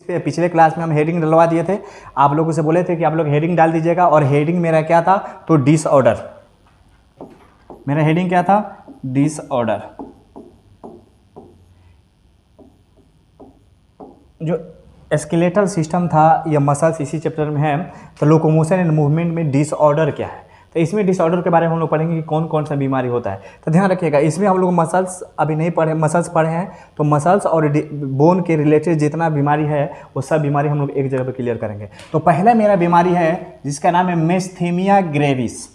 पिछले क्लास में हम हेडिंग डलवा दिए थे, आप लोगों से बोले थे कि आप लोग हेडिंग डाल दीजिएगा। और हेडिंग मेरा क्या था, तो डिसऑर्डर। मेरा हेडिंग क्या था, डिसऑर्डर। जो स्केलेटल सिस्टम था या मसल्स इसी चैप्टर में है, तो लोकोमोशन एंड मूवमेंट में डिसऑर्डर क्या है, तो इसमें डिसऑर्डर के बारे में हम लोग पढ़ेंगे कि कौन कौन सा बीमारी होता है। तो ध्यान रखिएगा, इसमें हम लोग मसल्स अभी नहीं पढ़े, मसल्स पढ़े हैं, तो मसल्स और बोन के रिलेटेड जितना बीमारी है वो सब बीमारी हम लोग एक जगह पर क्लियर करेंगे। तो पहला मेरा बीमारी है जिसका नाम है मेस्थीनिया ग्रेविस।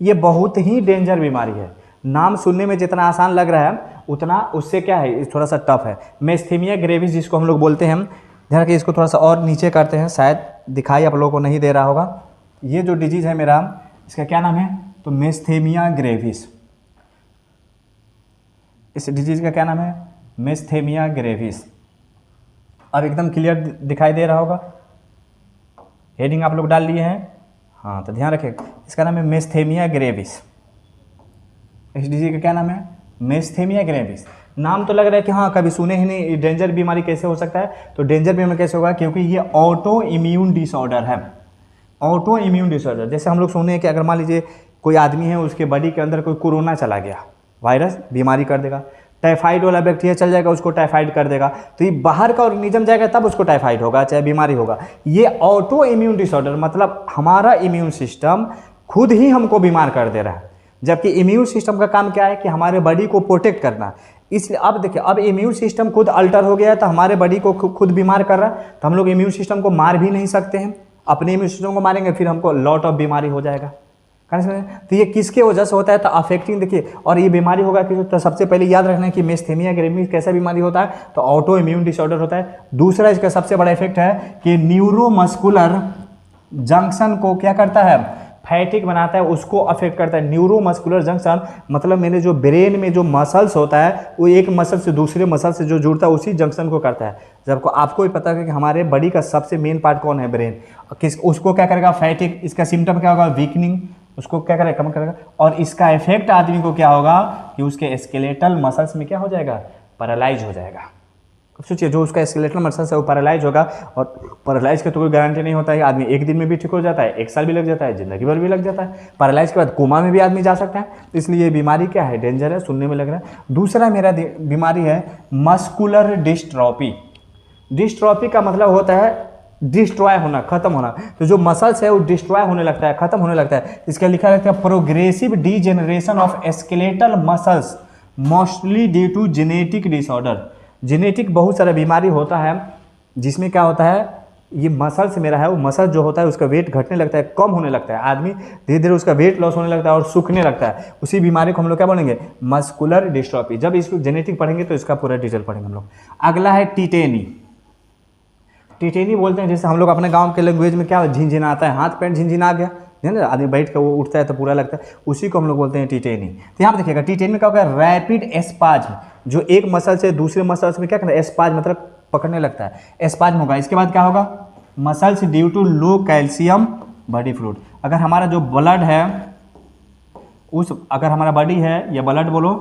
ये बहुत ही डेंजर बीमारी है, नाम सुनने में जितना आसान लग रहा है उतना उससे क्या है, थोड़ा सा टफ है। मेस्थीनिया ग्रेविस जिसको हम लोग बोलते हैं, ध्यान रखिए, इसको थोड़ा सा और नीचे करते हैं, शायद दिखाई आप लोगों को नहीं दे रहा होगा। ये जो डिजीज़ है मेरा, इसका क्या नाम है, तो मेस्थीनिया ग्रेविस। इस डिजीज़ का क्या नाम है, मेस्थीनिया ग्रेविस। अब एकदम क्लियर दिखाई दे रहा होगा, हेडिंग आप लोग डाल लिए हैं, हाँ। तो ध्यान रखिए, इसका नाम है मेस्थीनिया ग्रेविस। इस डिजीज का क्या नाम है, मेस्थीनिया ग्रेविस। नाम तो लग रहा है कि हाँ कभी सुने ही नहीं, डेंजर बीमारी कैसे हो सकता है, तो डेंजर बीमारी कैसे होगा, क्योंकि ये ऑटो इम्यून डिसऑर्डर है। ऑटो इम्यून डिसऑर्डर, जैसे हम लोग सुने हैं कि अगर मान लीजिए कोई आदमी है, उसके बॉडी के अंदर कोई कोरोना चला गया, वायरस बीमारी कर देगा, टाइफाइड वाला बैक्टीरिया चल जाएगा, उसको टाइफाइड कर देगा, तो ये बाहर का ऑर्गेनिज्म जाएगा तब उसको टाइफाइड होगा, चाहे बीमारी होगा। ये ऑटो इम्यून डिसऑर्डर मतलब हमारा इम्यून सिस्टम खुद ही हमको बीमार कर दे रहा है, जबकि इम्यून सिस्टम का काम क्या है कि हमारे बॉडी को प्रोटेक्ट करना। इसलिए अब देखिए, अब इम्यून सिस्टम खुद अल्टर हो गया है, तो हमारे बॉडी को खुद बीमार कर रहा है, तो हम लोग इम्यून सिस्टम को मार भी नहीं सकते हैं। अपने इम्यून सिस्टम को मारेंगे फिर हमको लॉट ऑफ बीमारी हो जाएगा। तो ये किसके वजह से होता है, तो अफेक्टिंग, देखिए, और ये बीमारी होगा कि तो सबसे पहले याद रखना है कि मेस्थीनिया ग्रेविस कैसा बीमारी होता है, तो ऑटो इम्यून डिसऑर्डर होता है। दूसरा इसका सबसे बड़ा इफेक्ट है कि न्यूरोमस्कुलर जंक्शन को क्या करता है, फैटिक बनाता है, उसको अफेक्ट करता है। न्यूरोमस्कुलर जंक्शन मतलब मेरे जो ब्रेन में जो मसल्स होता है वो एक मसल से दूसरे मसल से जो जुड़ता है उसी जंक्शन को करता है। जब आपको भी पता है कि हमारे बॉडी का सबसे मेन पार्ट कौन है, ब्रेन, उसको क्या करेगा, फैटिक। इसका सिम्टम क्या होगा, वीकनिंग, उसको क्या करेगा, कम करेगा। और इसका इफेक्ट आदमी को क्या होगा कि उसके स्केलेटल मसल्स में क्या हो जाएगा, पैरालाइज हो जाएगा। सोचिए, जो उसका स्केलेटल मसल्स है वो पैरालाइज होगा, और पैरालाइज का तो कोई गारंटी नहीं होता है, आदमी एक दिन में भी ठीक हो जाता है, एक साल भी लग जाता है, जिंदगी भर भी लग जाता है। पैरालाइज के बाद कोमा में भी आदमी जा सकता है। इसलिए ये बीमारी क्या है, डेंजर है, सुनने में लग रहा है। दूसरा मेरा बीमारी है मस्कुलर डिस्ट्रॉफी। डिस्ट्रॉफी का मतलब होता है डिस्ट्रॉय होना, खत्म होना। तो जो मसल्स है वो डिस्ट्रॉय होने लगता है, खत्म होने लगता है। इसका लिखा रहता है progressive degeneration of skeletal muscles mostly due to genetic disorder. Genetic बहुत सारा बीमारी होता है जिसमें क्या होता है, ये मसल से मेरा है, वो मसल जो होता है उसका वेट घटने लगता है, कम होने लगता है, आदमी धीरे धीरे उसका वेट लॉस होने लगता है और सूखने लगता है। उसी बीमारी को हम लोग क्या बोलेंगे, मस्कुलर डिस्ट्रॉफी। जब इसको जेनेटिक पढ़ेंगे तो इसका पूरा डिटेल पढ़ेंगे हम लोग। अगला है टिटेनी। टिटेनी बोलते हैं, जैसे हम लोग अपने गाँव के लैंग्वेज में क्या झिनझिनाता है, हाथ पैर झिनझिना गया, है ना, आदमी बैठ कर वो उठता है तो पूरा लगता है, उसी को हम लोग बोलते हैं टिटेनी। तो यहाँ पर देखिएगा, टिटेनी में क्या होगा, रैपिड एस्पाज्म, जो एक मसल से दूसरे मसल्स में क्या करना है, एस्पाज्म मतलब पकड़ने लगता है, एस्पाज्म होगा। इसके बाद क्या होगा, muscles due to low calcium body fluid. अगर हमारा जो ब्लड है अगर हमारा बॉडी है या ब्लड बोलो,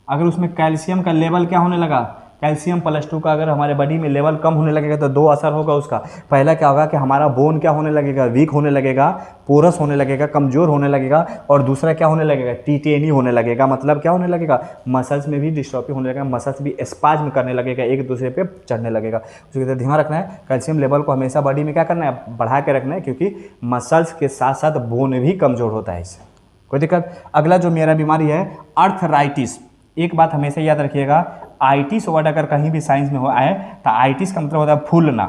अगर उसमें कैल्शियम का लेवल क्या होने लगा, कैल्शियम +2 का अगर हमारे बॉडी में लेवल कम होने लगेगा तो दो असर होगा उसका। पहला क्या होगा कि हमारा बोन क्या होने लगेगा, वीक होने लगेगा, पोरस होने लगेगा, कमजोर होने लगेगा। और दूसरा क्या होने लगेगा, टिटेनी होने लगेगा। मतलब क्या होने लगेगा, मसल्स में भी डिस्ट्रॉफी होने लगेगा, मसल्स भी स्पाज्म करने लगेगा, एक दूसरे पे चढ़ने लगेगा। उसके लिए ध्यान रखना है, कैल्शियम लेवल को हमेशा बॉडी में क्या करना है, बढ़ा के रखना है, क्योंकि मसल्स के साथ साथ बोन भी कमजोर होता है इससे, कोई दिक्कत। अगला जो मेरा बीमारी है अर्थराइटिस। एक बात हमेशा याद रखिएगा, आइटिस वर्ड अगर कहीं भी साइंस में हो आए तो आइटिस का मतलब होता है फूलना।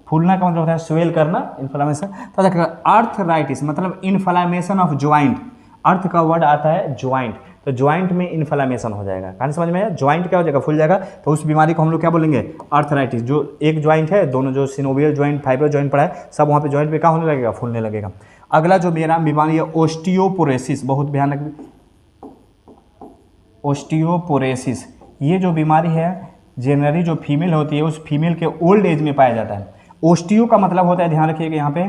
फूलना का मतलब होता है स्वेल करना, इन्फ्लामेशन। तो देखिएगा, अर्थराइटिस मतलब इन्फ्लामेशन ऑफ ज्वाइंट। अर्थ का वर्ड आता है ज्वाइंट, तो ज्वाइंट में इन्फ्लामेशन हो जाएगा। कहानी समझ में आया, ज्वाइंट क्या हो जाएगा, फूल जाएगा, तो उस बीमारी को हम लोग क्या बोलेंगे, अर्थराइटिस। जो एक ज्वाइंट है, दोनों जो सिनोवियल ज्वाइंट, फाइब्रो ज्वाइंट पड़ा है, सब वहाँ पे ज्वाइंट पे क्या होने लगेगा, फूलने लगेगा। अगला जो मेरा बीमारी है ओस्टियोपोरोसिस, बहुत भयानक ओस्टियोपोरोसिस। ये जो बीमारी है जनरली जो फीमेल होती है उस फीमेल के ओल्ड एज में पाया जाता है। ओस्टियो का मतलब होता है, ध्यान रखिएगा यहाँ पे,